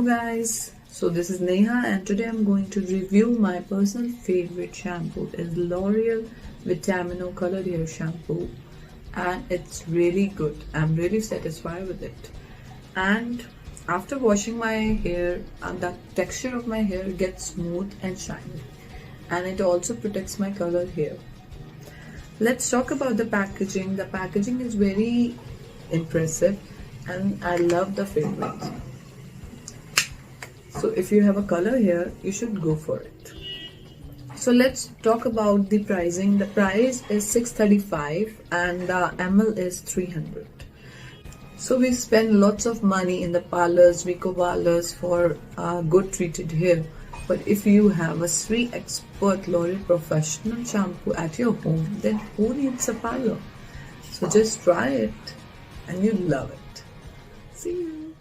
guys, so this is Neha and today I'm going to review my personal favorite shampoo. Is L'Oreal Vitamino Color Hair Shampoo and it's really good. I'm really satisfied with it. And after washing my hair, the texture of my hair gets smooth and shiny, and it also protects my colored hair. Let's talk about the packaging. The packaging is very impressive and I love the fragrance. So if you have a color hair, you should go for it. So let's talk about the pricing. The price is $635 and the ml is 300. So we spend lots of money in the parlors, Vico parlors for good treated hair. But if you have a Serie expert L'Oreal professional shampoo at your home, then who needs a parlor? So just try it and you'll love it. See you.